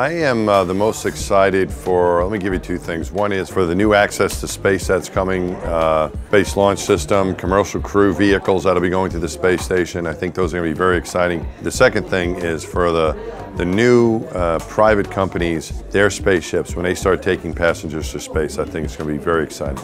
I am the most excited for, let me give you two things. One is for the new access to space that's coming, space launch system, commercial crew vehicles that'll be going to the space station. I think those are going to be very exciting. The second thing is for the new private companies, their spaceships, when they start taking passengers to space, I think it's going to be very exciting.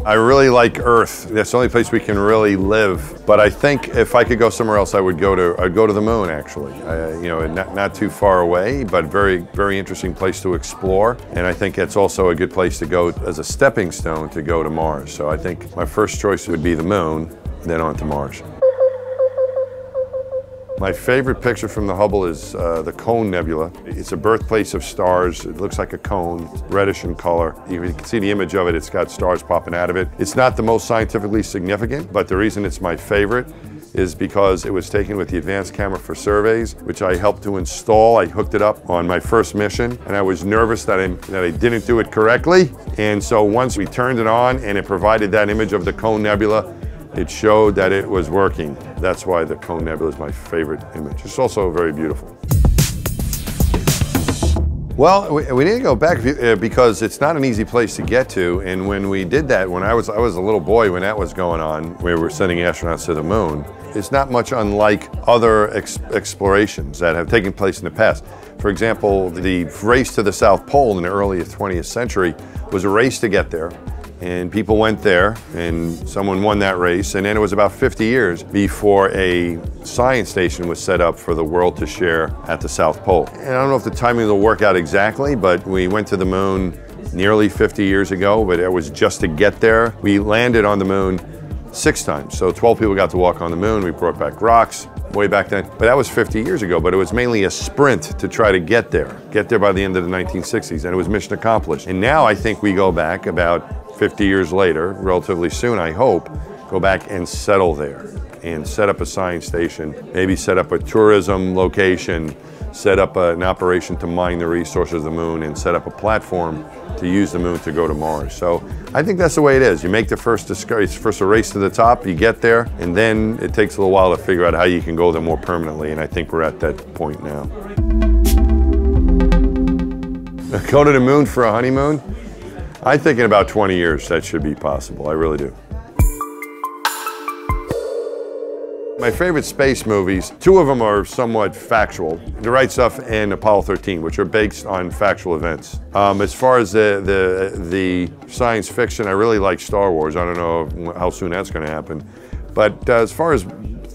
I really like Earth. That's the only place we can really live. But I think if I could go somewhere else, I'd go to the moon, actually. You know, not too far away, but very interesting place to explore. And I think it's also a good place to go as a stepping stone to go to Mars. So I think my first choice would be the moon, then on to Mars. My favorite picture from the Hubble is the Cone Nebula. It's a birthplace of stars. It looks like a cone, reddish in color. You can see the image of it. It's got stars popping out of it. It's not the most scientifically significant, but the reason it's my favorite is because it was taken with the advanced camera for surveys, which I helped to install. I hooked it up on my first mission, and I was nervous that I didn't do it correctly. And so once we turned it on and it provided that image of the Cone Nebula, it showed that it was working. That's why the Cone Nebula is my favorite image. It's also very beautiful. Well, we need to go back because it's not an easy place to get to. And when we did that, when I was a little boy when that was going on, we were sending astronauts to the moon. It's not much unlike other explorations that have taken place in the past. For example, the race to the South Pole in the early 20th century was a race to get there. And people went there, and someone won that race, and then it was about 50 years before a science station was set up for the world to share at the South Pole. And I don't know if the timing will work out exactly, but we went to the moon nearly 50 years ago, but it was just to get there. We landed on the moon 6 times, so 12 people got to walk on the moon. We brought back rocks way back then, but that was 50 years ago, but it was mainly a sprint to try to get there by the end of the 1960s, and it was mission accomplished. And now I think we go back about 50 years later, relatively soon, I hope, go back and settle there and set up a science station, maybe set up a tourism location, set up an operation to mine the resources of the moon, and set up a platform to use the moon to go to Mars. So I think that's the way it is. You make the first discovery, it's first a race to the top, you get there, and then it takes a little while to figure out how you can go there more permanently, and I think we're at that point now. Go to the moon for a honeymoon? I think in about 20 years that should be possible, I really do. My favorite space movies, 2 of them are somewhat factual. The Right Stuff and Apollo 13, which are based on factual events. As far as the science fiction, I really like Star Wars. I don't know how soon that's going to happen. But as far as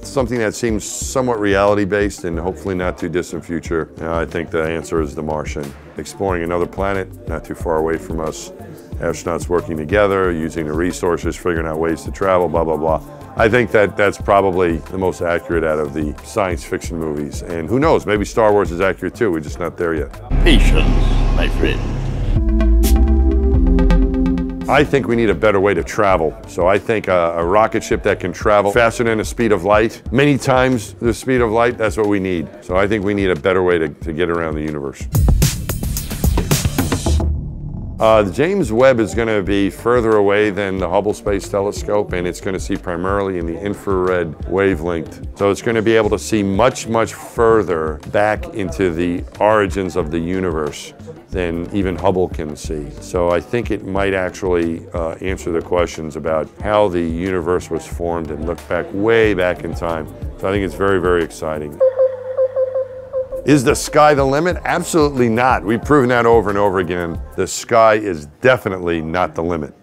something that seems somewhat reality-based and hopefully not too distant future, I think the answer is The Martian. Exploring another planet, not too far away from us. Astronauts working together, using the resources, figuring out ways to travel, blah, blah, blah. I think that's probably the most accurate out of the science fiction movies. And who knows, maybe Star Wars is accurate too, we're just not there yet. Patience, my friend. I think we need a better way to travel. So I think a rocket ship that can travel faster than the speed of light, many times the speed of light, that's what we need. So I think we need a better way to get around the universe. The James Webb is going to be further away than the Hubble Space Telescope, and it's going to see primarily in the infrared wavelength. So it's going to be able to see much, much further back into the origins of the universe than even Hubble can see. So I think it might actually answer the questions about how the universe was formed and look back, way back in time. So I think it's very, very exciting. Is the sky the limit? Absolutely not. We've proven that over and over again. The sky is definitely not the limit.